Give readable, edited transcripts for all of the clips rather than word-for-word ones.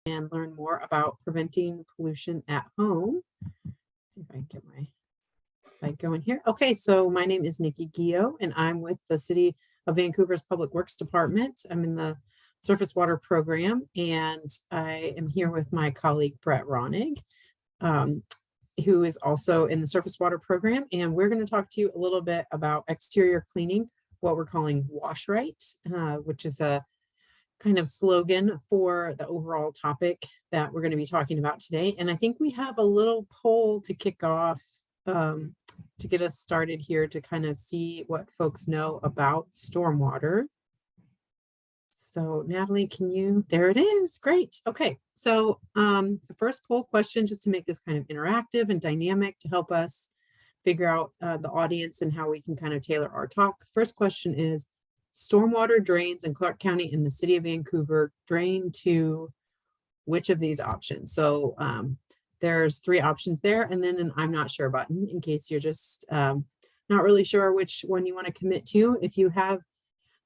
and learn more about preventing pollution at home. Let's see if I can get my slide going here. Okay, so my name is Nikki Guillot, and I'm with the City of Vancouver's Public Works Department. I'm in the Surface Water Program, and I am here with my colleague, Brett Raunig, who is also in the Surface Water Program. And we're going to talk to you a little bit about exterior cleaning, what we're calling WashRight, which is a kind of slogan for the overall topic that we're going to be talking about today. And I think we have a little poll to kick off to get us started here to kind of see what folks know about stormwater. So Natalie, can you, there it is, great. Okay, so the first poll question, just to make this kind of interactive and dynamic to help us figure out the audience and how we can kind of tailor our talk. First question is, stormwater drains in Clark County in the City of Vancouver drain to which of these options? So there's three options there, and then an I'm not sure button in case you're just not really sure which one you want to commit to. If you have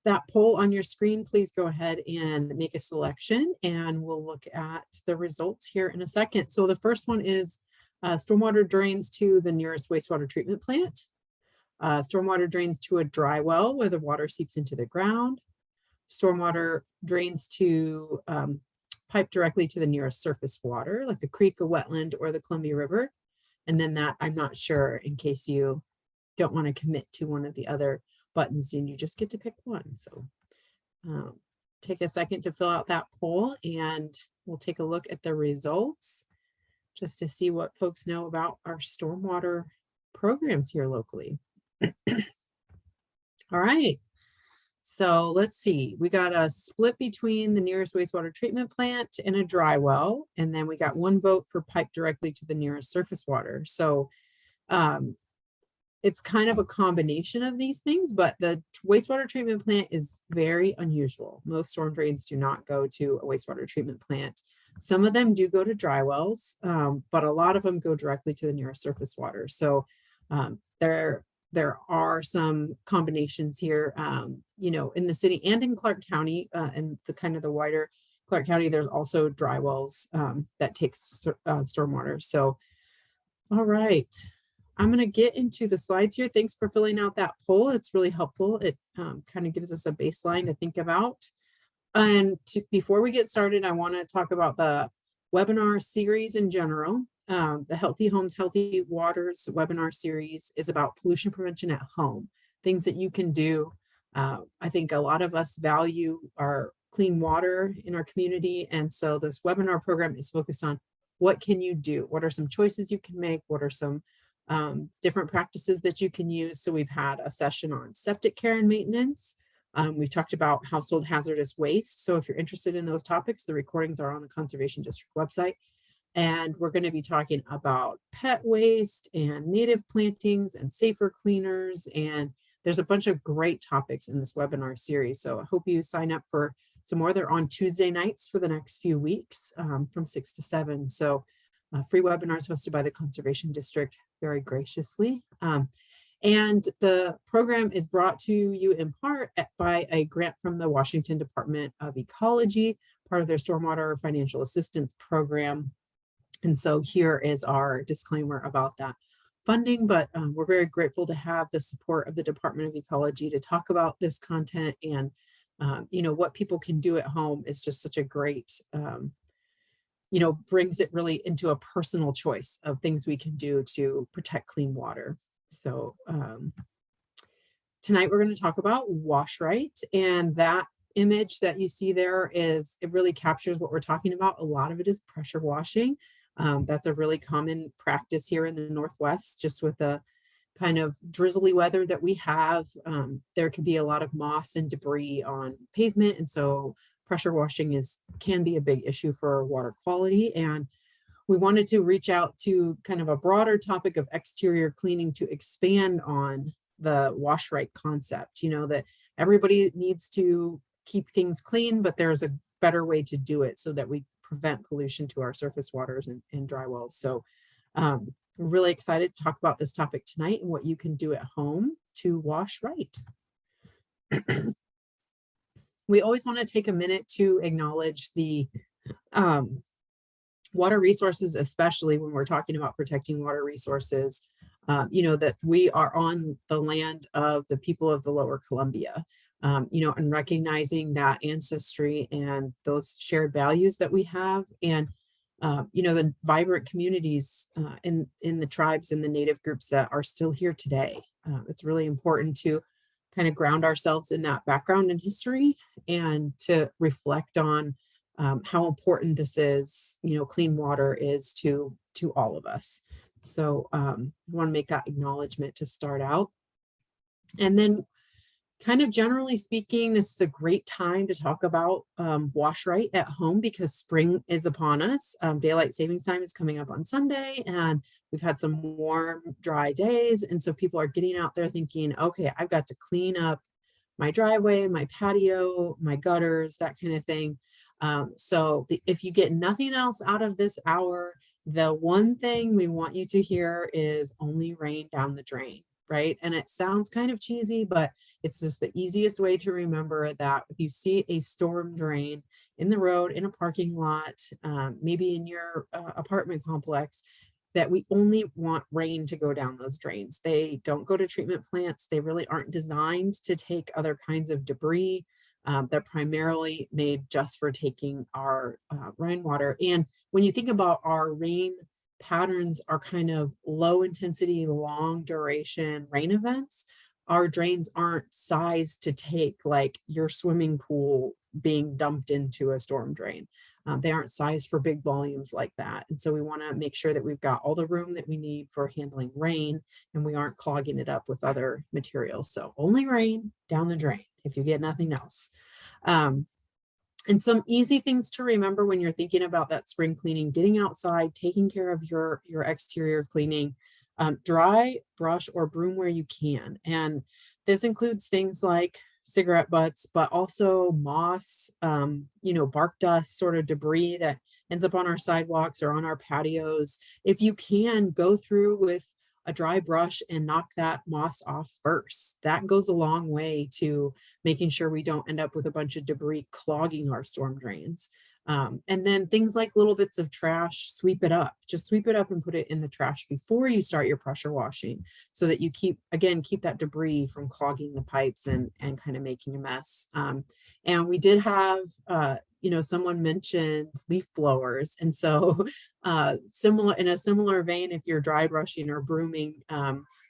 that poll on your screen, please go ahead and make a selection, and we'll look at the results here in a second. So the first one is stormwater drains to the nearest wastewater treatment plant. Stormwater drains to a dry well where the water seeps into the ground. Stormwater drains to pipe directly to the nearest surface water, like a creek, a wetland, or the Columbia River. And then that I'm not sure, in case you don't want to commit to one of the other buttons, and you just get to pick one. So take a second to fill out that poll, and we'll take a look at the results just to see what folks know about our stormwater programs here locally. All right, so let's see, we got a split between the nearest wastewater treatment plant and a dry well, and then we got one vote for pipe directly to the nearest surface water. So it's kind of a combination of these things, but the wastewater treatment plant is very unusual. Most storm drains do not go to a wastewater treatment plant. Some of them do go to dry wells, but a lot of them go directly to the nearest surface water. So there are some combinations here, you know, in the city and in Clark County, and the kind of the wider Clark County, there's also dry wells that takes stormwater. So, all right. I'm going to get into the slides here. Thanks for filling out that poll. It's really helpful. It kind of gives us a baseline to think about. And before we get started, I want to talk about the webinar series in general. The Healthy Homes, Healthy Waters webinar series is about pollution prevention at home, things that you can do. I think a lot of us value our clean water in our community. And so this webinar program is focused on what can you do? What are some choices you can make? What are some different practices that you can use? So we've had a session on septic care and maintenance. We've talked about household hazardous waste. So if you're interested in those topics, the recordings are on the Conservation District website. And we're going to be talking about pet waste and native plantings and safer cleaners. And there's a bunch of great topics in this webinar series. So I hope you sign up for some more. They're on Tuesday nights for the next few weeks from 6 to 7. So free webinars hosted by the Conservation District very graciously. And the program is brought to you in part by a grant from the Washington Department of Ecology, part of their Stormwater Financial Assistance Program. And so here is our disclaimer about that funding, but we're very grateful to have the support of the Department of Ecology to talk about this content. And you know, what people can do at home is just such a great you know, brings it really into a personal choice of things we can do to protect clean water. So tonight we're going to talk about WashRight, and that image that you see there is, it really captures what we're talking about. A lot of it is pressure washing. That's a really common practice here in the Northwest, just with the kind of drizzly weather that we have. There can be a lot of moss and debris on pavement, and so pressure washing can be a big issue for water quality. And we wanted to reach out to kind of a broader topic of exterior cleaning to expand on the WashRight concept, you know, that everybody needs to keep things clean, but there's a better way to do it so that we prevent pollution to our surface waters and dry wells. So we're really excited to talk about this topic tonight and what you can do at home to wash right. We always want to take a minute to acknowledge the Um, Water resources, especially when we're talking about protecting water resources, that we are on the land of the people of the Lower Columbia, and recognizing that ancestry and those shared values that we have, and the vibrant communities in the tribes and the native groups that are still here today. It's really important to kind of ground ourselves in that background and history, and to reflect on how important this is, clean water is to all of us. So I want to make that acknowledgement to start out. And then kind of generally speaking, this is a great time to talk about WashRight at home, because spring is upon us. Daylight savings time is coming up on Sunday, and we've had some warm, dry days. And so people are getting out there thinking, okay, I've got to clean up my driveway, my patio, my gutters, that kind of thing. If you get nothing else out of this hour, the one thing we want you to hear is only rain down the drain, right? And it sounds kind of cheesy, but it's just the easiest way to remember that if you see a storm drain in the road, in a parking lot, maybe in your apartment complex, that we only want rain to go down those drains. They don't go to treatment plants. They really aren't designed to take other kinds of debris. They're primarily made just for taking our rainwater. And when you think about our rain patterns are kind of low intensity, long duration rain events, our drains aren't sized to take like your swimming pool being dumped into a storm drain. They aren't sized for big volumes like that. And so we want to make sure that we've got all the room that we need for handling rain, and we aren't clogging it up with other materials. So only rain down the drain if you get nothing else. And some easy things to remember when you're thinking about that spring cleaning: getting outside, taking care of your exterior cleaning, dry, brush, or broom where you can. And this includes things like cigarette butts, but also moss, bark dust, sort of debris that ends up on our sidewalks or on our patios. If you can, go through with a dry brush and knock that moss off first. That goes a long way to making sure we don't end up with a bunch of debris clogging our storm drains. And then things like little bits of trash, sweep it up. Just sweep it up and put it in the trash before you start your pressure washing, so that you keep that debris from clogging the pipes and kind of making a mess. And we did have, someone mentioned leaf blowers. And so in a similar vein, if you're dry brushing or brooming,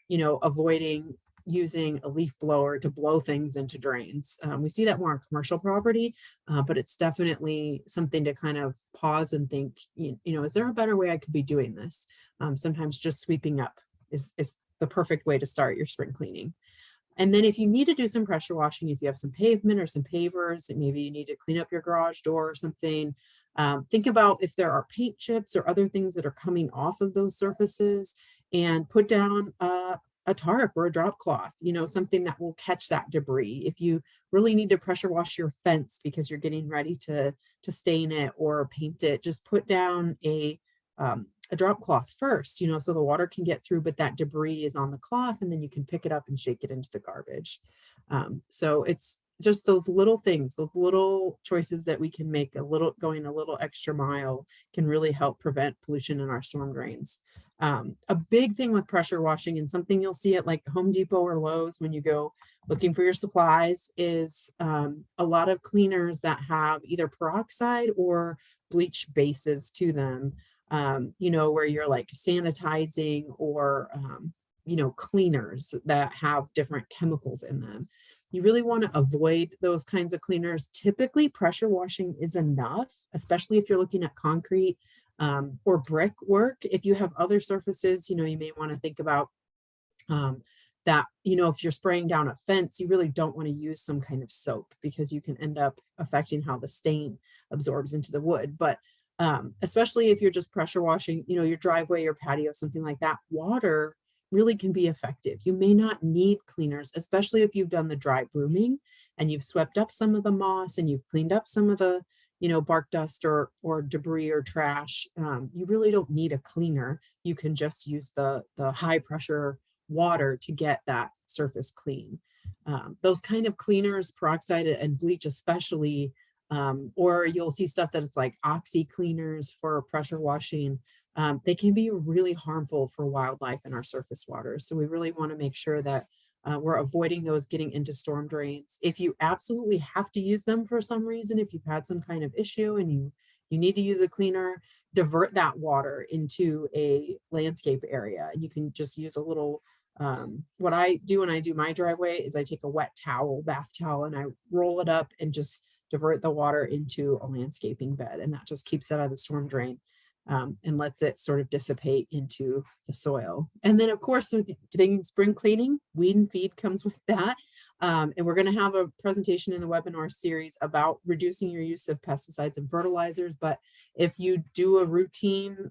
avoiding using a leaf blower to blow things into drains. We see that more on commercial property, but it's definitely something to kind of pause and think, is there a better way I could be doing this? Sometimes just sweeping up is the perfect way to start your spring cleaning. And then if you need to do some pressure washing, if you have some pavement or some pavers, and maybe you need to clean up your garage door or something, think about if there are paint chips or other things that are coming off of those surfaces, and put down a tarp or a drop cloth, something that will catch that debris. If you really need to pressure wash your fence because you're getting ready to stain it or paint it, just put down a drop cloth first, so the water can get through, but that debris is on the cloth, and then you can pick it up and shake it into the garbage. So it's just those little things, those little choices that we can make, going a little extra mile, can really help prevent pollution in our storm drains. A big thing with pressure washing, and something you'll see at like Home Depot or Lowe's when you go looking for your supplies, is a lot of cleaners that have either peroxide or bleach bases to them, where you're like sanitizing or, cleaners that have different chemicals in them. You really want to avoid those kinds of cleaners. Typically, pressure washing is enough, especially if you're looking at concrete or brick work. If you have other surfaces, you may want to think about that, if you're spraying down a fence, you really don't want to use some kind of soap, because you can end up affecting how the stain absorbs into the wood. But especially if you're just pressure washing, your driveway, your patio, something like that, water really can be effective. You may not need cleaners, especially if you've done the dry brooming and you've swept up some of the moss and you've cleaned up some of the, bark dust or debris or trash. You really don't need a cleaner. You can just use the high pressure water to get that surface clean. Those kind of cleaners, peroxide and bleach especially, Or you'll see stuff that it's like oxy cleaners for pressure washing. They can be really harmful for wildlife in our surface waters. So we really want to make sure that we're avoiding those getting into storm drains. If you absolutely have to use them for some reason, if you've had some kind of issue and you need to use a cleaner, divert that water into a landscape area. And you can just use a little, what I do when I do my driveway is I take a wet towel, bath towel, and I roll it up and just divert the water into a landscaping bed. And that just keeps it out of the storm drain. And lets it sort of dissipate into the soil. And then of course, with spring cleaning, weed and feed comes with that. And we're going to have a presentation in the webinar series about reducing your use of pesticides and fertilizers. But if you do a routine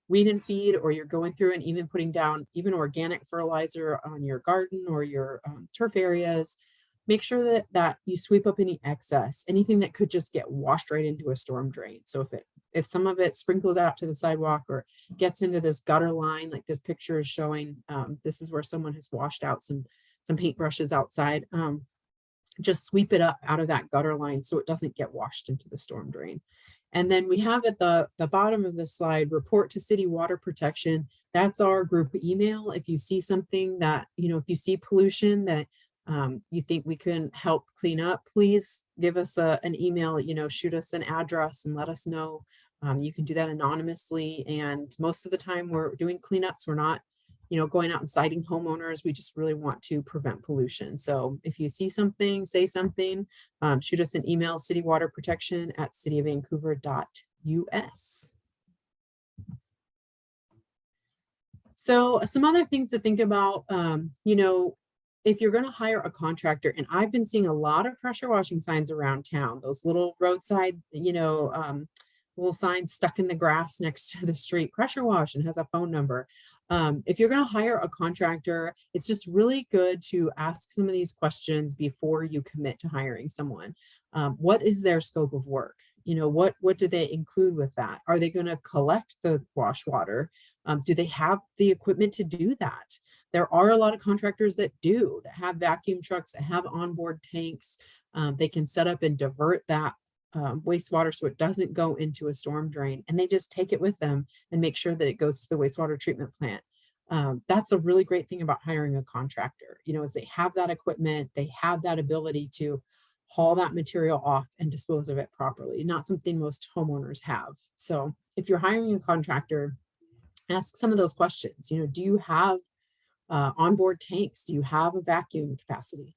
weed and feed, or you're going through and even putting down even organic fertilizer on your garden or your turf areas, make sure that you sweep up any excess, anything that could just get washed right into a storm drain. So if some of it sprinkles out to the sidewalk or gets into this gutter line, like this picture is showing, this is where someone has washed out some paintbrushes outside, just sweep it up out of that gutter line so it doesn't get washed into the storm drain. And then we have at the bottom of the slide, report to city water protection. That's our group email. If you see something that, if you see pollution that you think we can help clean up, please give us an email, shoot us an address and let us know. You can do that anonymously. And most of the time we're doing cleanups. We're not, going out and citing homeowners. We just really want to prevent pollution. So if you see something, say something, shoot us an email, citywaterprotection@cityofvancouver.us. So some other things to think about, if you're going to hire a contractor, and I've been seeing a lot of pressure washing signs around town, those little roadside, little signs stuck in the grass next to the street, pressure wash, and has a phone number. If you're going to hire a contractor, it's just really good to ask some of these questions before you commit to hiring someone. What is their scope of work? What do they include with that? Are they going to collect the wash water? Do they have the equipment to do that? There are a lot of contractors that have vacuum trucks, that have onboard tanks. They can set up and divert that wastewater so it doesn't go into a storm drain, and they just take it with them and make sure that it goes to the wastewater treatment plant. That's a really great thing about hiring a contractor, is they have that equipment, they have that ability to haul that material off and dispose of it properly, not something most homeowners have. So if you're hiring a contractor, ask some of those questions. Do you have onboard tanks? Do you have a vacuum capacity?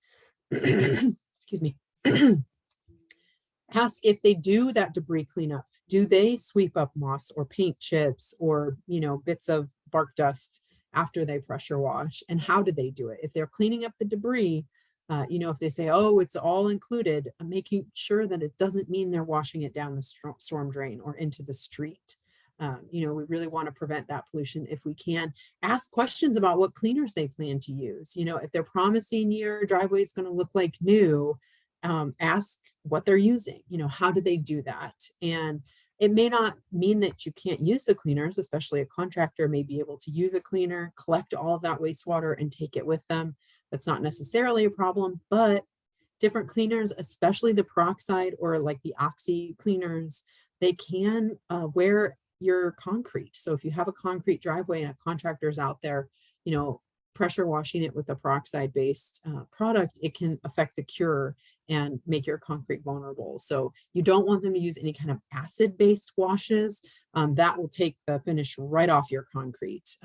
Excuse me. Ask if they do that debris cleanup. Do they sweep up moss or paint chips or bits of bark dust after they pressure wash? And how do they do it? If they're cleaning up the debris, if they say, oh, it's all included, making sure that it doesn't mean they're washing it down the storm drain or into the street. We really want to prevent that pollution if we can. Ask questions about what cleaners they plan to use. If they're promising your driveway is going to look like new, ask what they're using. How do they do that? And it may not mean that you can't use the cleaners, especially a contractor may be able to use a cleaner, collect all of that wastewater and take it with them. That's not necessarily a problem, but different cleaners, especially the peroxide or like the oxy cleaners, they can wear your concrete. So if you have a concrete driveway and a contractor's out there, pressure washing it with a peroxide based product, it can affect the cure and make your concrete vulnerable. So you don't want them to use any kind of acid based washes that will take the finish right off your concrete.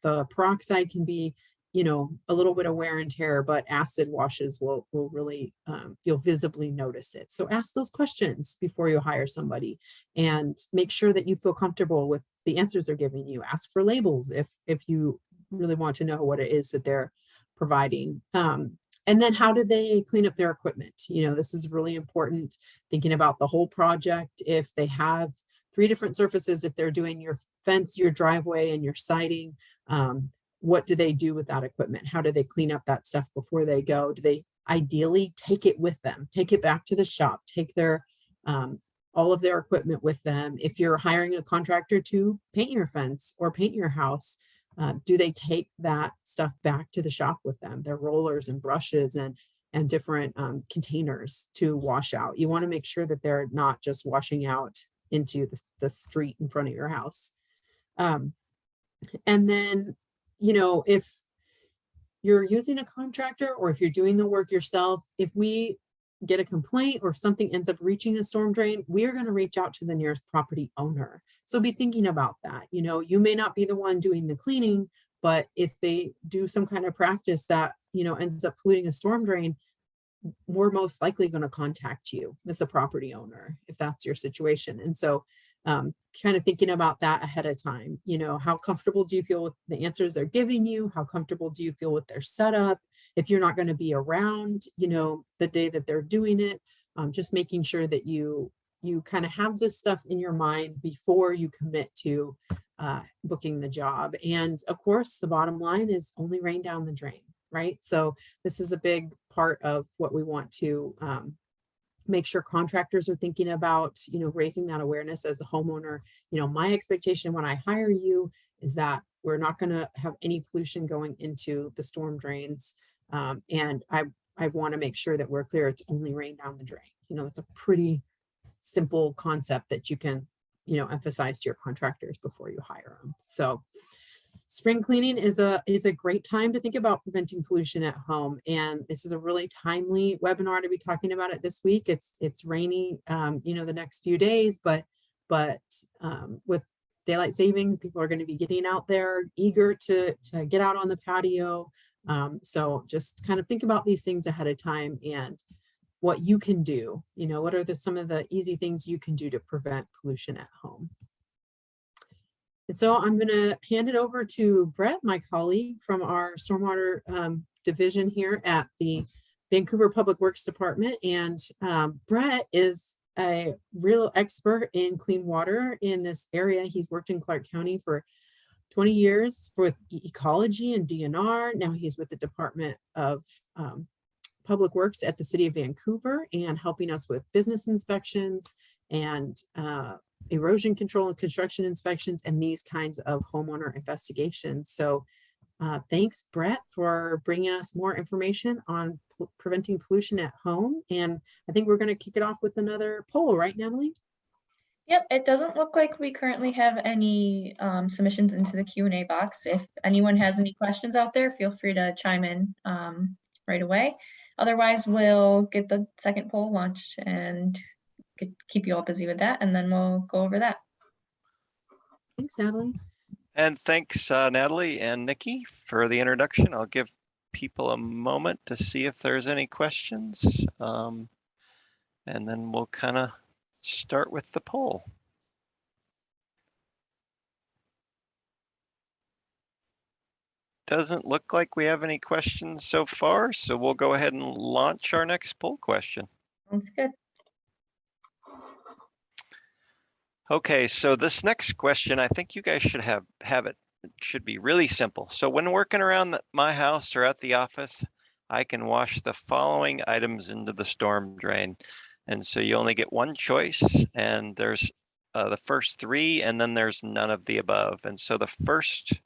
The peroxide can be, a little bit of wear and tear, but acid washes will really, you'll visibly notice it. So ask those questions before you hire somebody and make sure that you feel comfortable with the answers they're giving you. Ask for labels if you really want to know what it is that they're providing. And then how do they clean up their equipment? This is really important, thinking about the whole project. If they have 3 different surfaces, if they're doing your fence, your driveway, and your siding, what do they do with that equipment? How do they clean up that stuff before they go? Do they ideally take it with them, take it back to the shop, take their all of their equipment with them? If you're hiring a contractor to paint your fence or paint your house, do they take that stuff back to the shop with them, their rollers and brushes and and different containers to wash out. You want to make sure that they're not just washing out into the street in front of your house. And then, you know, if you're using a contractor or if you're doing the work yourself, if we get a complaint or if something ends up reaching a storm drain, we are going to reach out to the nearest property owner. So be thinking about that. You know, you may not be the one doing the cleaning, but if they do some kind of practice that, you know, ends up polluting a storm drain, we're most likely going to contact you as the property owner if that's your situation. And so kind of thinking about that ahead of time. You know, how comfortable do you feel with the answers they're giving you? How comfortable do you feel with their setup? If you're not going to be around, you know, the day that they're doing it, just making sure that you kind of have this stuff in your mind before you commit to booking the job. And of course, the bottom line is only rain down the drain, right? So this is a big part of what we want to make sure contractors are thinking about, you know, raising that awareness as a homeowner. You know, my expectation when I hire you is that we're not going to have any pollution going into the storm drains. And I want to make sure that we're clear it's only rain down the drain. You know, it's a pretty simple concept that you can, you know, emphasize to your contractors before you hire them. So spring cleaning is a great time to think about preventing pollution at home. And this is a really timely webinar to be talking about it this week. It's rainy, you know, the next few days, but with daylight savings, people are going to be getting out there eager to get out on the patio. So just kind of think about these things ahead of time and what you can do. You know, what are some of the easy things you can do to prevent pollution at home? And so I'm going to hand it over to Brett, my colleague from our stormwater division here at the Vancouver Public Works Department. And Brett is a real expert in clean water in this area. He's worked in Clark County for 20 years with ecology and DNR. Now he's with the Department of Public Works at the City of Vancouver and helping us with business inspections and erosion control and construction inspections and these kinds of homeowner investigations. So thanks, Brett, for bringing us more information on preventing pollution at home. And I think we're going to kick it off with another poll, right, Natalie? Yep, it doesn't look like we currently have any submissions into the Q&A box. If anyone has any questions out there, feel free to chime in right away. Otherwise, we'll get the second poll launched and keep you all busy with that, and then we'll go over that. Thanks, Natalie. And thanks, Natalie and Nikki, for the introduction. I'll give people a moment to see if there's any questions, and then we'll kind of start with the poll. Doesn't look like we have any questions so far, so we'll go ahead and launch our next poll question. Sounds good. Okay, so this next question, I think you guys should have it. It should be really simple. So when working around my house or at the office, I can wash the following items into the storm drain. And so you only get one choice, and there's the first three, and then there's none of the above. And so the first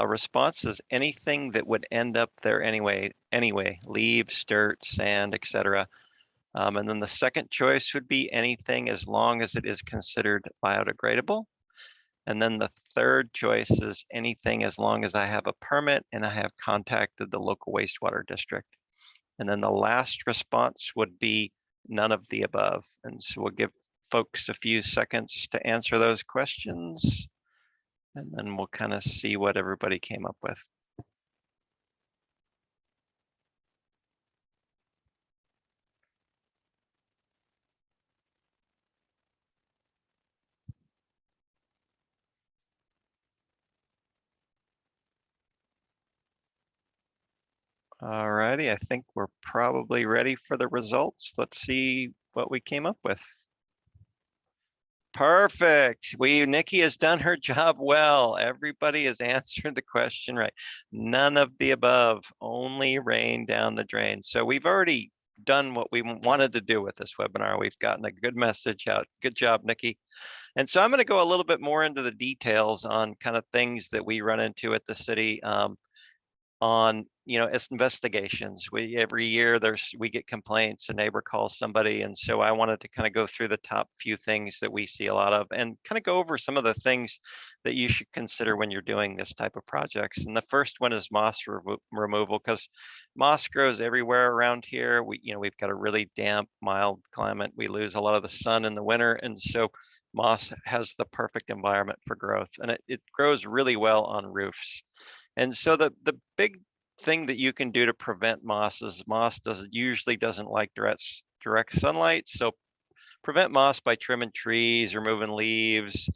response is anything that would end up there anyway, leaves, dirt, sand, etc. And then the second choice would be anything as long as it is considered biodegradable. And then the third choice is anything as long as I have a permit and I have contacted the local wastewater district. And then the last response would be none of the above. And so we'll give folks a few seconds to answer those questions, and then we'll kind of see what everybody came up with. All righty, I think we're probably ready for the results. Let's see what we came up with. Perfect. Nikki has done her job well. Everybody has answered the question right. None of the above, only rain down the drain. So we've already done what we wanted to do with this webinar. We've gotten a good message out. Good job, Nikki. And so I'm going to go a little bit more into the details on kind of things that we run into at the city on it's investigations. Every year we get complaints, a neighbor calls somebody. And so I wanted to kind of go through the top few things that we see a lot of and kind of go over some of the things that you should consider when you're doing this type of projects. And the first one is moss removal, because moss grows everywhere around here. We've got a really damp, mild climate. We lose a lot of the sun in the winter. And so moss has the perfect environment for growth, and it grows really well on roofs. And so the big thing that you can do to prevent moss is moss usually doesn't like direct sunlight. So prevent moss by trimming trees, removing leaves,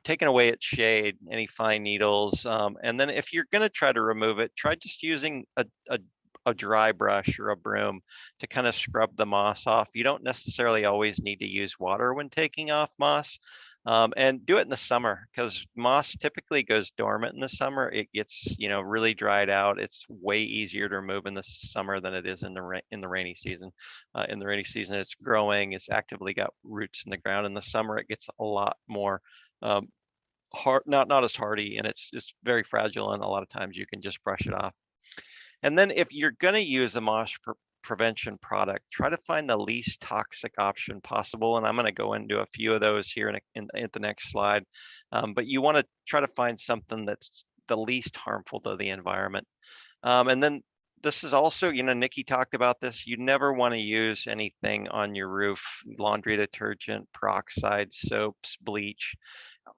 taking away its shade, any fine needles. And then if you're going to try to remove it, try just using a dry brush or a broom to kind of scrub the moss off. You don't necessarily always need to use water when taking off moss. And do it in the summer, because moss typically goes dormant in the summer. It gets, really dried out. It's way easier to remove in the summer than it is in the rainy season. In the rainy season, it's growing. It's actively got roots in the ground. In the summer, it gets a lot more hard, not as hardy, and it's very fragile. And a lot of times you can just brush it off. And then if you're going to use a moss prevention product, try to find the least toxic option possible. And I'm going to go into a few of those here at the next slide. But you want to try to find something that's the least harmful to the environment. And then this is also, Nikki talked about this. You never want to use anything on your roof: laundry detergent, peroxide, soaps, bleach.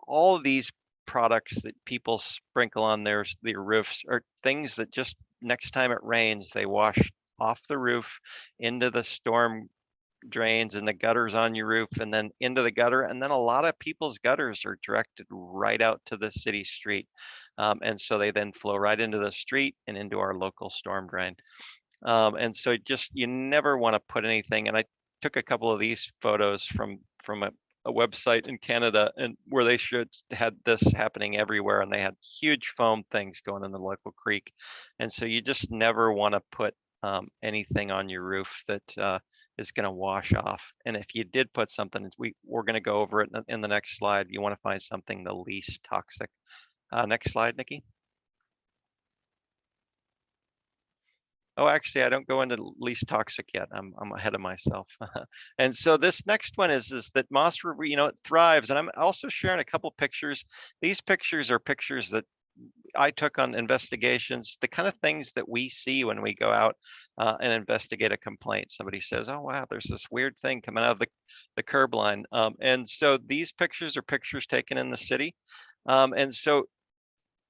All of these products that people sprinkle on their roofs are things that just next time it rains, they wash off the roof into the storm drains and the gutters on your roof, and then into the gutter. And then a lot of people's gutters are directed right out to the city street. And so they then flow right into the street and into our local storm drain. And so you never want to put anything. And I took a couple of these photos from a website in Canada, and where they had this happening everywhere, and they had huge foam things going in the local creek. And so you just never want to put anything on your roof that is going to wash off. And if you did put something, we're going to go over it in the next slide. You want to find something the least toxic. Next slide, Nikki. Oh, actually, I don't go into least toxic yet. I'm ahead of myself. And so this next one is that moss, it thrives. And I'm also sharing a couple pictures. These pictures are pictures that I took on investigations, the kind of things that we see when we go out and investigate a complaint. Somebody says, oh, wow, there's this weird thing coming out of the curb line. And so these pictures are pictures taken in the city. And so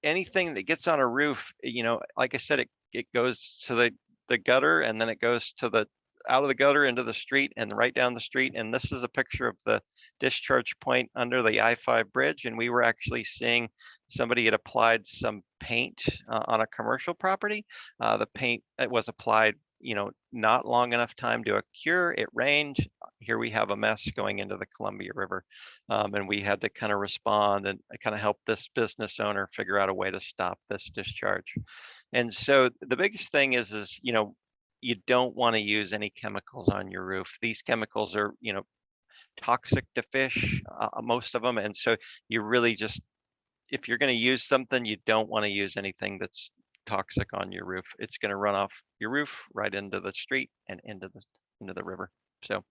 anything that gets on a roof, like I said, it goes to the gutter, and then it goes out of the gutter into the street and right down the street. And this is a picture of the discharge point under the I-5 bridge. And we were actually seeing somebody had applied some paint on a commercial property. The paint, it was applied, not long enough time to cure. It rained. Here we have a mess going into the Columbia River. And we had to kind of respond and kind of help this business owner figure out a way to stop this discharge. And so the biggest thing is you don't want to use any chemicals on your roof. These chemicals are, toxic to fish, most of them. And so you really just, if you're going to use something, you don't want to use anything that's toxic on your roof. It's going to run off your roof right into the street and into the river. So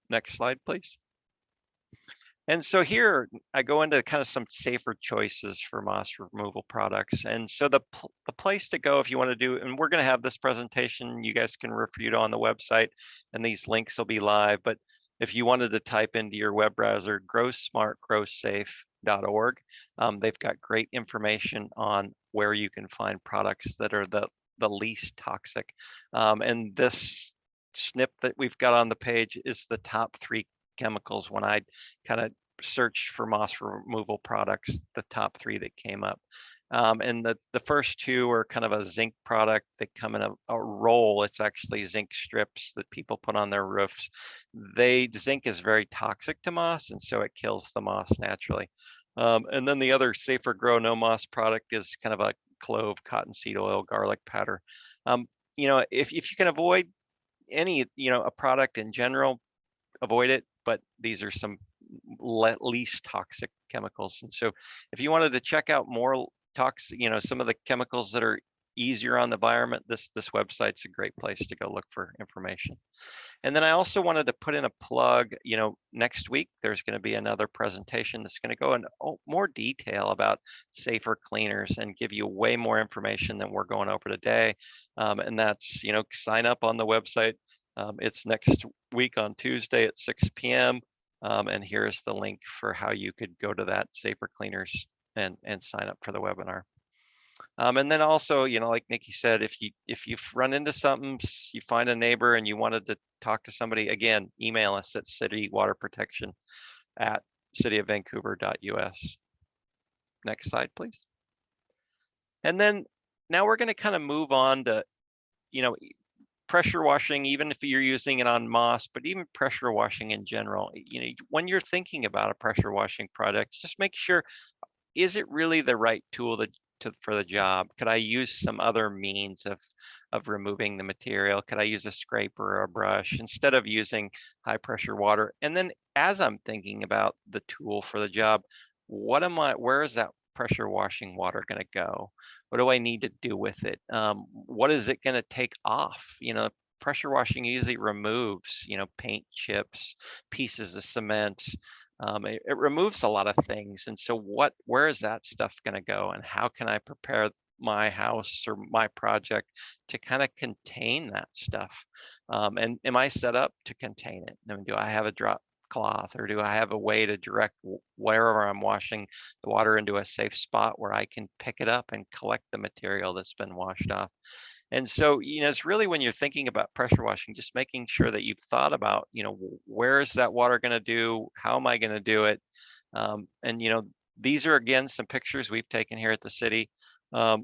next slide, please. And so here I go into kind of some safer choices for moss removal products. And so the place to go if you want to do, and we're going to have this presentation, you guys can refer to on the website, and these links will be live. But if you wanted to type into your web browser, growsmartgrowsafe.org, they've got great information on where you can find products that are the least toxic. And this snip that we've got on the page is the top 3 chemicals. When I kind of searched for moss removal products, the top 3 that came up. And the first 2 are kind of a zinc product that come in a roll. It's actually zinc strips that people put on their roofs. Zinc is very toxic to moss, and so it kills the moss naturally. And then the other safer grow no moss product is kind of a clove, cottonseed oil, garlic powder. If you can avoid any, a product in general, avoid it, but these are some least toxic chemicals. And so if you wanted to check out more toxic, some of the chemicals that are easier on the environment, this website's a great place to go look for information. And then I also wanted to put in a plug, next week, there's going to be another presentation that's going to go into more detail about safer cleaners and give you way more information than we're going over today. And that's, sign up on the website. It's next week on Tuesday at 6 p.m. And here's the link for how you could go to that Safer Cleaners and sign up for the webinar. And then also, like Nikki said, if you run into something, you find a neighbor and you wanted to talk to somebody, again, email us at citywaterprotection@cityofvancouver.us. Next slide, please. And then now we're going to kind of move on to, pressure washing, even if you're using it on moss, but even pressure washing in general. When you're thinking about a pressure washing product, just make sure, is it really the right tool for the job? Could I use some other means of removing the material? Could I use a scraper or a brush instead of using high pressure water? And then as I'm thinking about the tool for the job, where is that pressure washing water going to go? What do I need to do with it? What is it going to take off? Pressure washing usually removes, paint chips, pieces of cement. It removes a lot of things. And so where is that stuff going to go? And how can I prepare my house or my project to kind of contain that stuff? And am I set up to contain it? Do I have a drop cloth, or do I have a way to direct wherever I'm washing the water into a safe spot where I can pick it up and collect the material that's been washed off? And so, it's really, when you're thinking about pressure washing, just making sure that you've thought about, where is that water going to do? How am I going to do it? And, these are, again, some pictures we've taken here at the city. The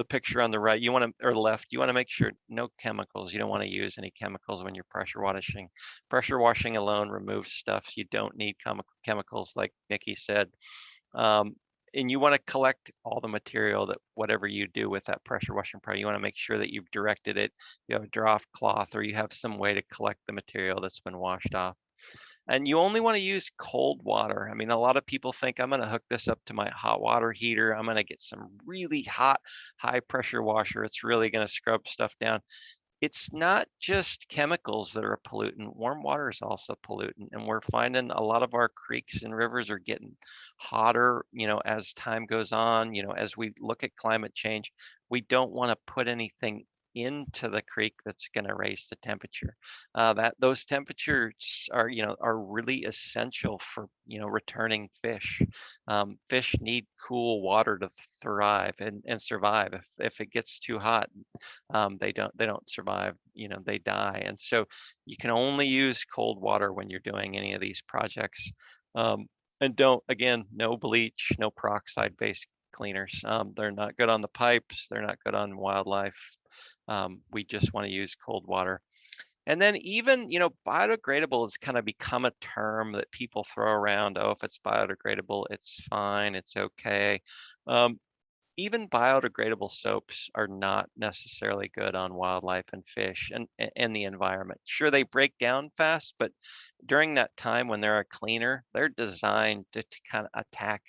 picture on the right, or left, you want to make sure no chemicals. You don't want to use any chemicals when you're pressure washing. Pressure washing alone removes stuff. You don't need chemicals, like Nikki said. And you want to collect all the material that whatever you do with that pressure washing product, you want to make sure that you've directed it, you have a draw-off cloth, or you have some way to collect the material that's been washed off. And you only want to use cold water. I mean, a lot of people think, I'm going to hook this up to my hot water heater. I'm going to get some really hot, high pressure washer. It's really going to scrub stuff down. It's not just chemicals that are a pollutant. Warm water is also a pollutant. And we're finding a lot of our creeks and rivers are getting hotter, as time goes on. As we look at climate change, we don't want to put anything into the creek that's going to raise the temperature. Those temperatures are really essential for returning fish. Fish need cool water to thrive and survive. If it gets too hot, they don't survive. They die. And so you can only use cold water when you're doing any of these projects. And no bleach, no peroxide based cleaners. They're not good on the pipes. They're not good on wildlife. We just want to use cold water. And then even, biodegradable has kind of become a term that people throw around. Oh, if it's biodegradable, it's fine, it's okay. Even biodegradable soaps are not necessarily good on wildlife and fish and the environment. Sure, they break down fast, but during that time when they're a cleaner, they're designed to kind of attack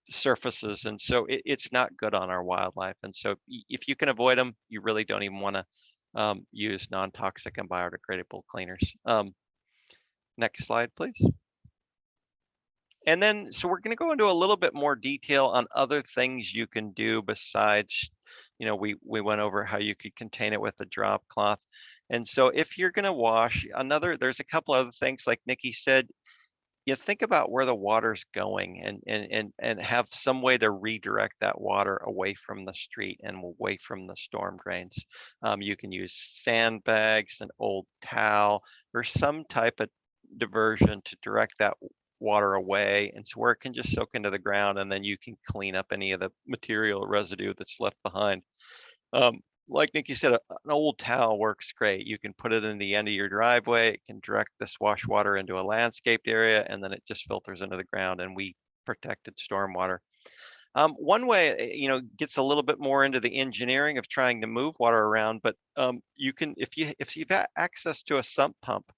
surfaces, and so it's not good on our wildlife. And so if you can avoid them, you really don't even want to use non-toxic and biodegradable cleaners. Next slide, please. And then, so we're going to go into a little bit more detail on other things you can do besides, we went over how you could contain it with a drop cloth. And so if you're going to wash, there's a couple other things, like Nikki said. You think about where the water's going and have some way to redirect that water away from the street and away from the storm drains. You can use sandbags, an old towel, or some type of diversion to direct that water away, and so where it can just soak into the ground, and then you can clean up any of the material residue that's left behind. Like Nikki said, an old towel works great. You can put it in the end of your driveway. It can direct this wash water into a landscaped area, and then it just filters into the ground, and we protected stormwater. One way, gets a little bit more into the engineering of trying to move water around, but you can, if you've got access to a sump pump,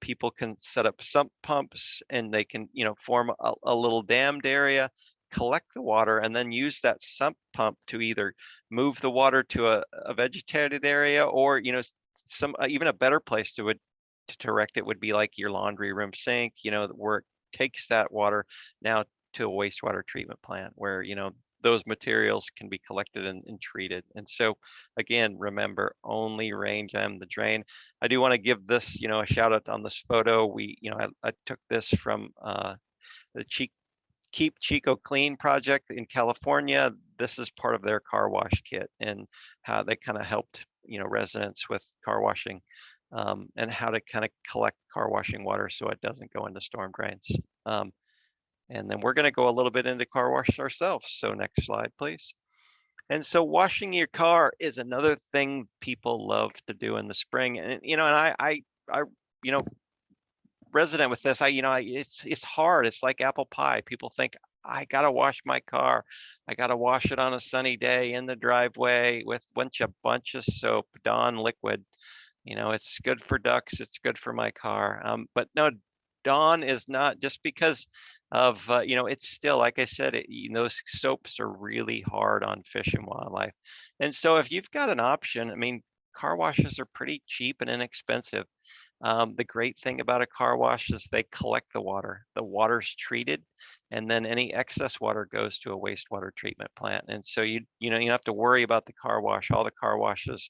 people can set up sump pumps, and they can, form a little dammed area, collect the water and then use that sump pump to either move the water to a vegetated area, or, you know, some even a better place to direct it would be like your laundry room sink, you know, where it takes that water now to a wastewater treatment plant where, you know, those materials can be collected and treated. And so again, remember, only rain jam the drain. I do want to give this, you know, a shout out on this photo. We, you know, I took this from the Keep Chico Clean project in California. This is part of their car wash kit and how they kind of helped, you know, residents with car washing, and how to kind of collect car washing water so it doesn't go into storm drains. And then we're going to go a little bit into car wash ourselves. So next slide, please. And so washing your car is another thing people love to do in the spring. And, you know, and I you know, resident with this, it's hard. It's like apple pie. People think, I gotta wash my car. I gotta wash it on a sunny day in the driveway with a bunch of soap, Dawn liquid. You know, it's good for ducks. It's good for my car. But no, Dawn is not, just because of, you know, it's still, like I said, those soaps are really hard on fish and wildlife. And so if you've got an option, I mean, car washes are pretty cheap and inexpensive. The great thing about a car wash is they collect the water. The water's treated, and then any excess water goes to a wastewater treatment plant. And so you know, you don't have to worry about the car wash. All the car washes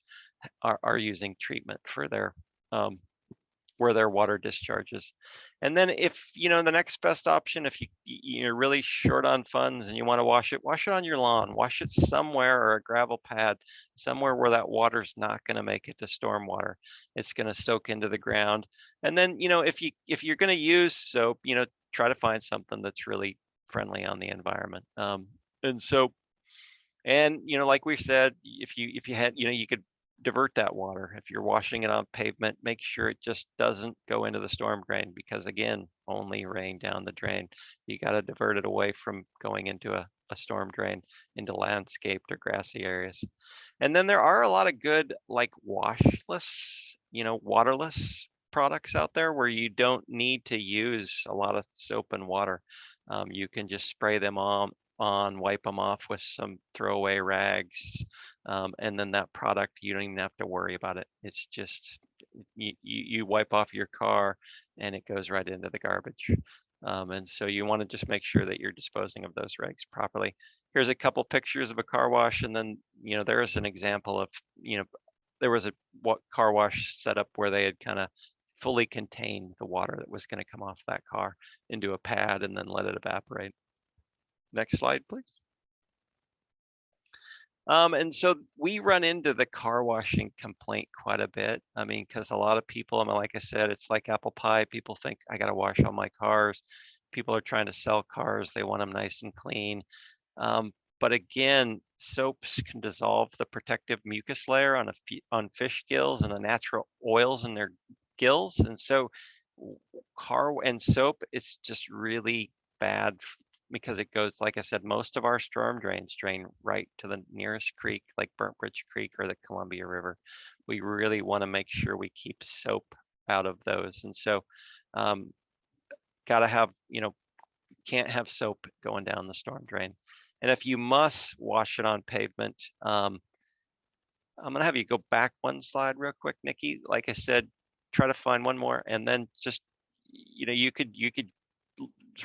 are using treatment for their where their water discharges. And then if, you know, the next best option, if you're really short on funds and you want to wash it on your lawn, wash it somewhere, or a gravel pad, somewhere where that water's not going to make it to stormwater. It's going to soak into the ground. And then, you know, if you're going to use soap, you know, try to find something that's really friendly on the environment. And so, and, you know, like we said, if you had, you know, you could divert that water. If you're washing it on pavement, make sure it just doesn't go into the storm drain, because again, only rain down the drain. You got to divert it away from going into a storm drain into landscaped or grassy areas. And then there are a lot of good, like, washless, you know, waterless products out there where you don't need to use a lot of soap and water. You can just spray them on, wipe them off with some throwaway rags, and then that product, you don't even have to worry about it. It's just, you wipe off your car and it goes right into the garbage. And so you want to just make sure that you're disposing of those rags properly. Here's a couple pictures of a car wash, and then, you know, there is an example of, you know, there was a car wash setup where they had kind of fully contained the water that was going to come off that car into a pad and then let it evaporate. Next slide, please. And so we run into the car washing complaint quite a bit. I mean, because a lot of people, I mean, like I said, it's like apple pie. People think, I got to wash all my cars. People are trying to sell cars. They want them nice and clean. But again, soaps can dissolve the protective mucus layer on fish gills and the natural oils in their gills. And so car and soap, it's just really bad, because it goes, like I said, most of our storm drains drain right to the nearest creek, like Burnt Bridge Creek or the Columbia River. We really want to make sure we keep soap out of those. And so got to have, you know, can't have soap going down the storm drain. And if you must wash it on pavement, I'm going to have you go back one slide real quick, Nikki. Like I said, try to find one more, and then just, you know, you could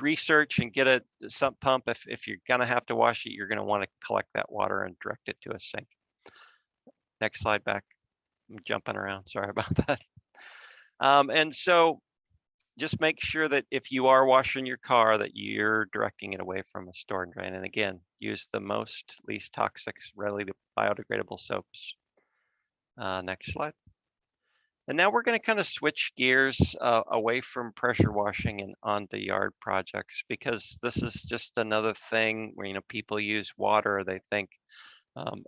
research and get a sump pump. If you're going to have to wash it, you're going to want to collect that water and direct it to a sink. Next slide back. I'm jumping around. Sorry about that. And so just make sure that if you are washing your car, that you're directing it away from a storm drain. And again, use the least toxic, readily biodegradable soaps. Next slide. And now we're going to kind of switch gears away from pressure washing and onto yard projects, because this is just another thing where, you know, people use water. They think,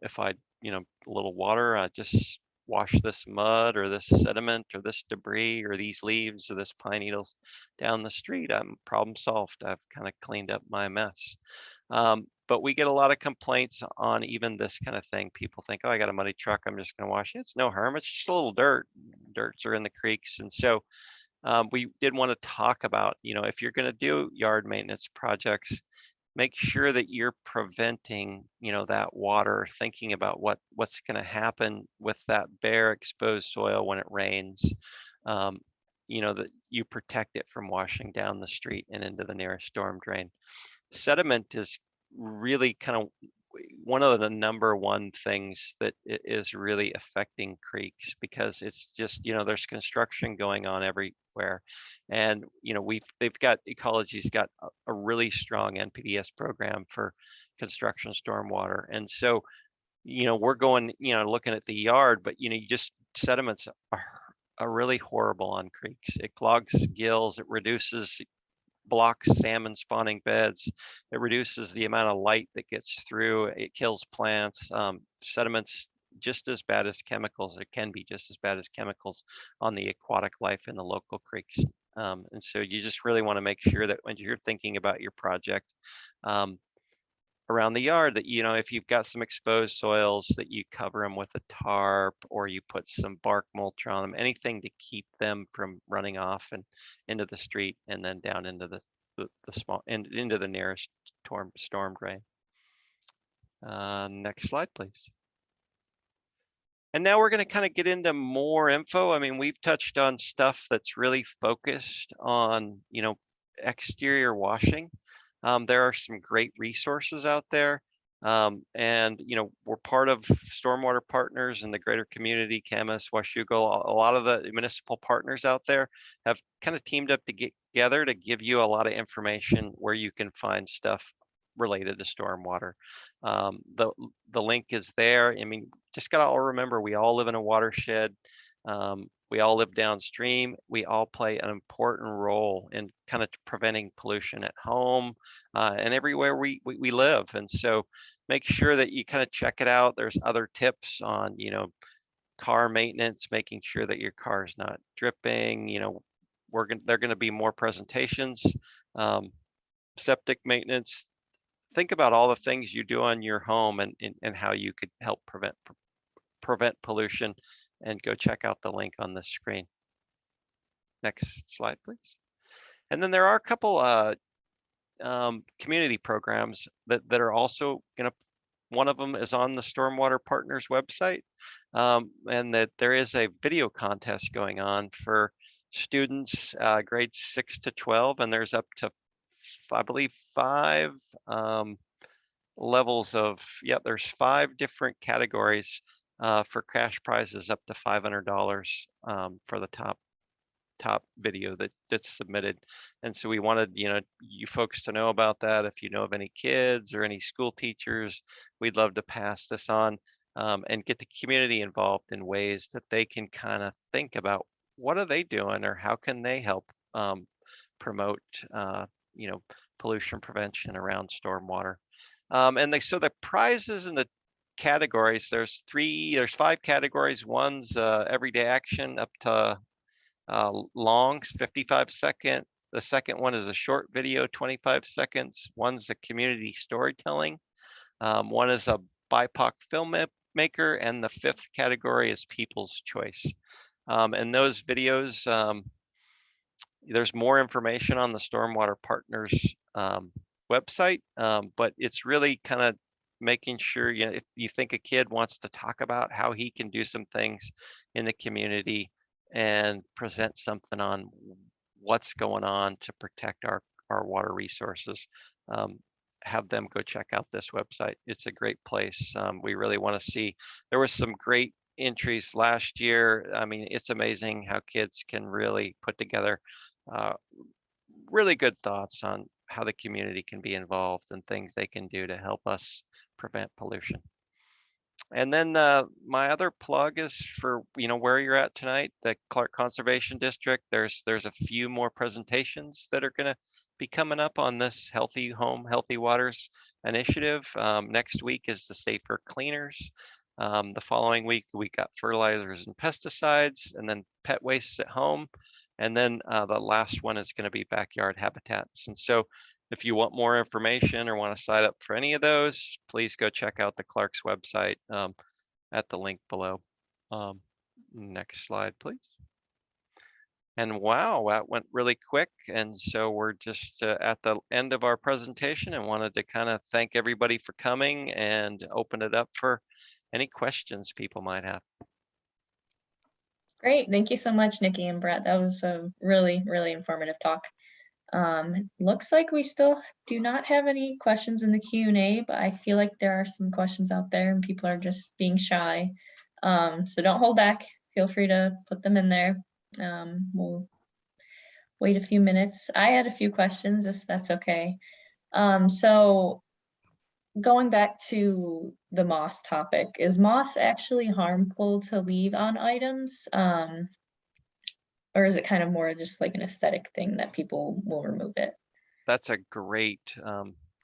if I, you know, a little water, I just wash this mud or this sediment or this debris or these leaves or this pine needles down the street, I'm problem solved. I've kind of cleaned up my mess. But we get a lot of complaints on even this kind of thing. People think, oh, I got a muddy truck, I'm just going to wash it. It's no harm. It's just a little dirt. Dirts are in the creeks. And so we did want to talk about, you know, if you're going to do yard maintenance projects, make sure that you're preventing, that water, thinking about what's going to happen with that bare exposed soil when it rains. That you protect it from washing down the street and into the nearest storm drain. Sediment is really kind of one of the number one things that is really affecting creeks, because it's just, there's construction going on everywhere. And, Ecology's got a really strong NPDS program for construction stormwater. And so, we're going, looking at the yard, but, sediments are really horrible on creeks. It clogs gills, it blocks salmon spawning beds. It reduces the amount of light that gets through. It kills plants. Sediments just as bad as chemicals. It can be just as bad as chemicals on the aquatic life in the local creeks. And so you just really want to make sure that when you're thinking about your project around the yard, that, if you've got some exposed soils, that you cover them with a tarp, or you put some bark mulch on them, anything to keep them from running off and into the street, and then down into the small and into the nearest storm drain. Next slide, please. And now we're going to kind of get into more info. I mean, we've touched on stuff that's really focused on, exterior washing. There are some great resources out there. And, we're part of Stormwater Partners and the greater community, Camas, Washougal. A lot of the municipal partners out there have kind of teamed up to get together to give you a lot of information where you can find stuff related to stormwater. The link is there. I mean, just gotta all remember, we all live in a watershed. We all live downstream. We all play an important role in kind of preventing pollution at home and everywhere we live. And so make sure that you kind of check it out. There's other tips on, car maintenance, making sure that your car is not dripping. There are going to be more presentations. Septic maintenance. Think about all the things you do on your home and how you could help prevent pollution, and go check out the link on the screen. Next slide, please. And then there are a couple community programs that are also one of them is on the Stormwater Partners website, and that there is a video contest going on for students grades 6 to 12, and there's up to, I believe, 5 levels of, there's 5 different categories for cash prizes up to $500 for the top video that's submitted. And so we wanted, you folks to know about that. If you know of any kids or any school teachers, we'd love to pass this on and get the community involved in ways that they can kind of think about what are they doing, or how can they help promote, pollution prevention around stormwater. So the prizes and the categories, there's 5 categories. One's everyday action up to long, 55 second. The second one is a short video, 25 seconds. One's a community storytelling. One is a BIPOC filmmaker, and the 5th category is people's choice. And those videos, there's more information on the Stormwater Partners website, but it's really kind of making sure, if you think a kid wants to talk about how he can do some things in the community and present something on what's going on to protect our water resources, have them go check out this website. It's a great place. We really want to see, there was some great entries last year. I mean, it's amazing how kids can really put together really good thoughts on how the community can be involved and things they can do to help us prevent pollution. And then my other plug is for, where you're at tonight, the Clark Conservation District. There's a few more presentations that are going to be coming up on this Healthy Home, Healthy Waters initiative. Next week is the Safer Cleaners. The following week, we got fertilizers and pesticides, and then pet wastes at home. And then the last one is going to be backyard habitats. And so if you want more information or want to sign up for any of those, please go check out the Clark's website at the link below. Next slide, please. And wow, that went really quick. And so we're just at the end of our presentation and wanted to kind of thank everybody for coming and open it up for any questions people might have. Great. Thank you so much, Nikki and Brett. That was a really, really informative talk. Looks like we still do not have any questions in the Q&A, but I feel like there are some questions out there and people are just being shy. So don't hold back. Feel free to put them in there. We'll wait a few minutes. I had a few questions, if that's okay. So going back to the moss topic, is moss actually harmful to leave on items? Or is it kind of more just like an aesthetic thing that people will remove it? That's a great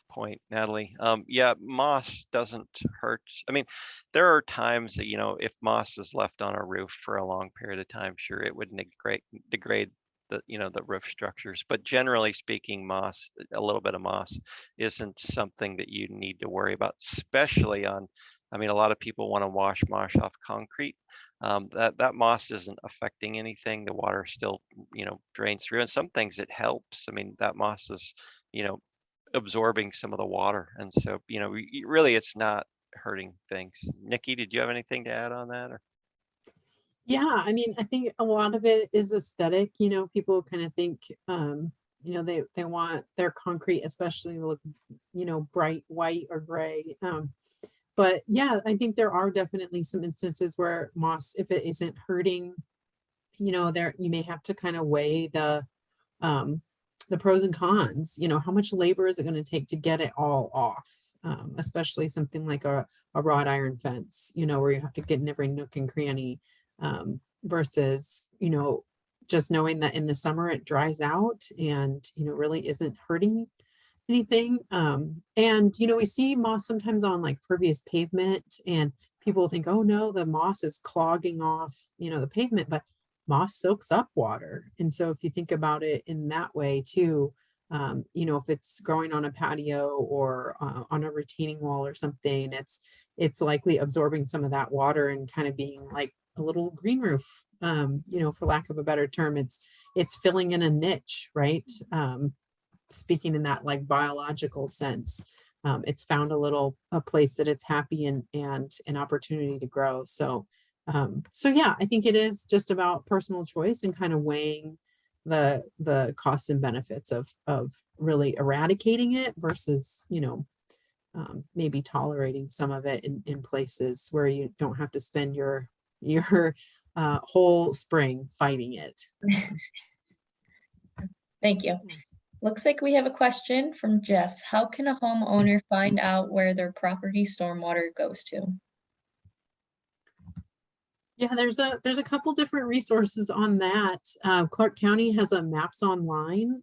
point, Natalie. Yeah, moss doesn't hurt. I mean, there are times that, you know, if moss is left on a roof for a long period of time, sure, it would degrade the, you know, the roof structures. But generally speaking, moss, a little bit of moss isn't something that you need to worry about, especially on, I mean, a lot of people want to wash moss off concrete. That moss isn't affecting anything. The water still, you know, drains through. And some things it helps. I mean, that moss is, you know, absorbing some of the water, and so, you know, really, it's not hurting things. Nikki, did you have anything to add on that? Or Yeah, I mean, I think a lot of it is aesthetic. You know, people kind of think, you know, they want their concrete, especially to look, you know, bright white or gray. But yeah, I think there are definitely some instances where moss, if it isn't hurting, you know, there you may have to kind of weigh the pros and cons. You know, how much labor is it going to take to get it all off? Especially something like a wrought iron fence, you know, where you have to get in every nook and cranny, versus, you know, just knowing that in the summer it dries out and, you know, really isn't hurting anything. And, you know, we see moss sometimes on like pervious pavement and people think, oh no, the moss is clogging off, you know, the pavement, but moss soaks up water. And so if you think about it in that way too, you know, if it's growing on a patio or on a retaining wall or something, it's likely absorbing some of that water and kind of being like a little green roof, you know, for lack of a better term. It's filling in a niche, right? Speaking in that like biological sense, it's found a place that it's happy and an opportunity to grow. So yeah, I think it is just about personal choice and kind of weighing the costs and benefits of really eradicating it versus, you know, maybe tolerating some of it in places where you don't have to spend your whole spring fighting it. Thank you. Looks like we have a question from Jeff. How can a homeowner find out where their property stormwater goes to? Yeah, there's a couple different resources on that. Clark County has a Maps Online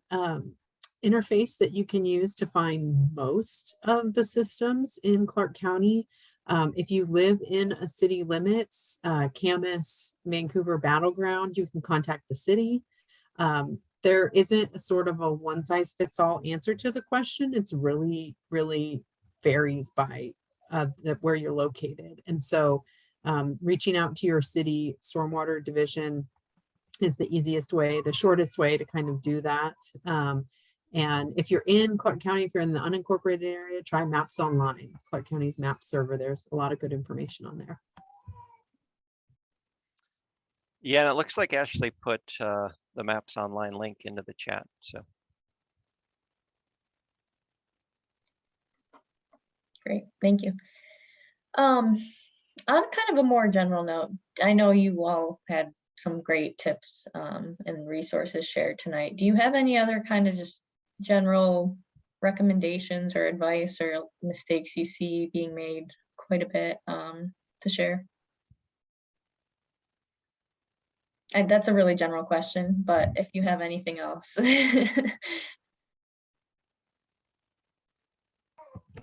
interface that you can use to find most of the systems in Clark County. If you live in a city limits, Camas, Vancouver battleground, you can contact the city. There isn't a sort of a one size fits all answer to the question. It's really, really varies by where you're located. And so reaching out to your city stormwater division is the easiest way, the shortest way to kind of do that. And if you're in Clark County, if you're in the unincorporated area, try Maps Online, Clark County's map server. There's a lot of good information on there. yeah, and it looks like Ashley put the Maps Online link into the chat. So Great, thank you. On kind of a more general note, I know you all had some great tips and resources shared tonight. Do you have any other kind of just general recommendations or advice or mistakes you see being made quite a bit to share? And that's a really general question, but if you have anything else.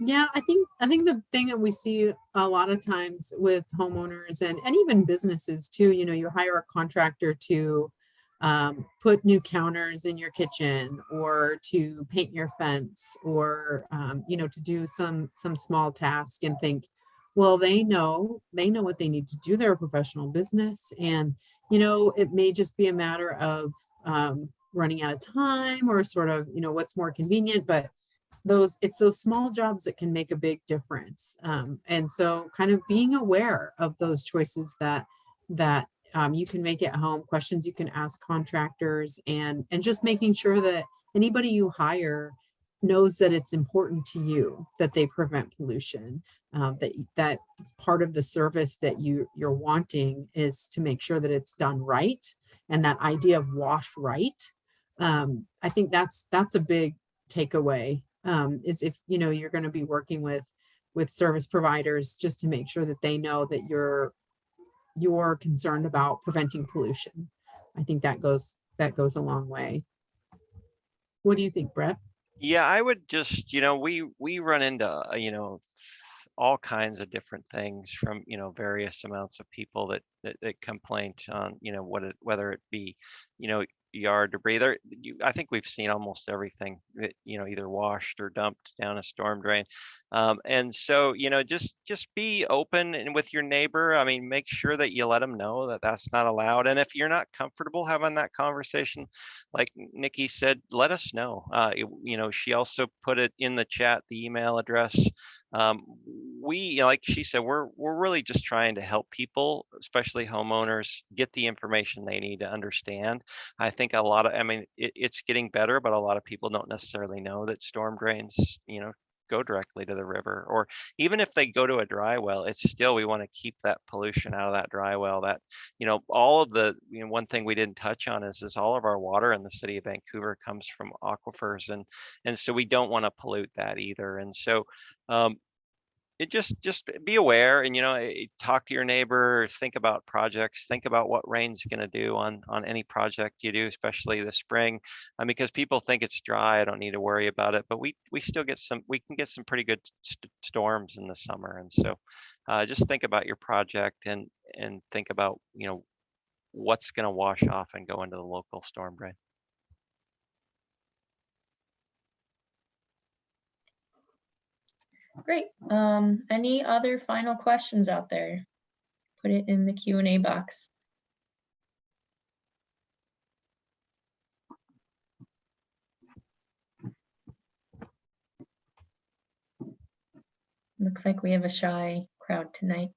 Yeah, I think the thing that we see a lot of times with homeowners and even businesses too, you know, you hire a contractor to put new counters in your kitchen or to paint your fence or you know, to do some small task and think, well, they know what they need to do. They're a professional business, and you know, it may just be a matter of running out of time or sort of, what's more convenient, but it's those small jobs that can make a big difference. And so kind of being aware of those choices that you can make at home, questions you can ask contractors, and just making sure that anybody you hire knows that it's important to you that they prevent pollution. That part of the service that you're wanting is to make sure that it's done right. And that idea of WashRight, I think that's a big takeaway. Is if you're going to be working with service providers, just to make sure that they know that you're concerned about preventing pollution. I think that goes a long way. What do you think, Brett? Yeah, I would just, we run into, all kinds of different things from, various amounts of people that complain on, whether it be, yard debris. I think we've seen almost everything that, either washed or dumped down a storm drain. And so, just be open and with your neighbor. I mean, make sure that you let them know that that's not allowed. And if you're not comfortable having that conversation, like Nikki said, let us know. She also put it in the chat, the email address. Like she said, we're really just trying to help people, especially homeowners, get the information they need to understand. I think it's getting better, but a lot of people don't necessarily know that storm drains, go directly to the river, or even if they go to a dry well, it's still, we want to keep that pollution out of that dry well. That, all of the, one thing we didn't touch on is all of our water in the city of Vancouver comes from aquifers, and so we don't want to pollute that either. And so, it just be aware, and talk to your neighbor, think about projects, think about what rain's going to do on any project you do, especially this spring. Because people think it's dry, I don't need to worry about it, but we still get we can get some pretty good storms in the summer. And so just think about your project and think about what's going to wash off and go into the local storm drain. Great. Any other final questions out there? Put it in the Q&A box. Looks like we have a shy crowd tonight.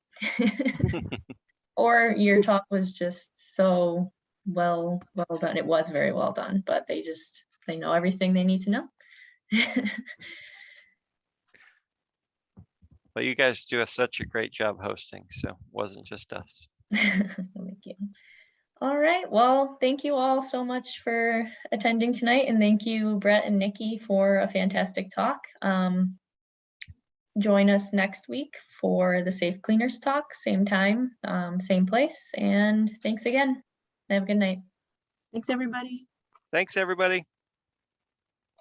Or your talk was just so well done. It was very well done, but they know everything they need to know. But you guys do such a great job hosting, so it wasn't just us. Thank you. All right, well, thank you all so much for attending tonight, and thank you, Brett and Nikki, for a fantastic talk. Join us next week for the Safe Cleaners talk, same time, same place, and thanks again. Have a good night. Thanks, everybody. Thanks, everybody.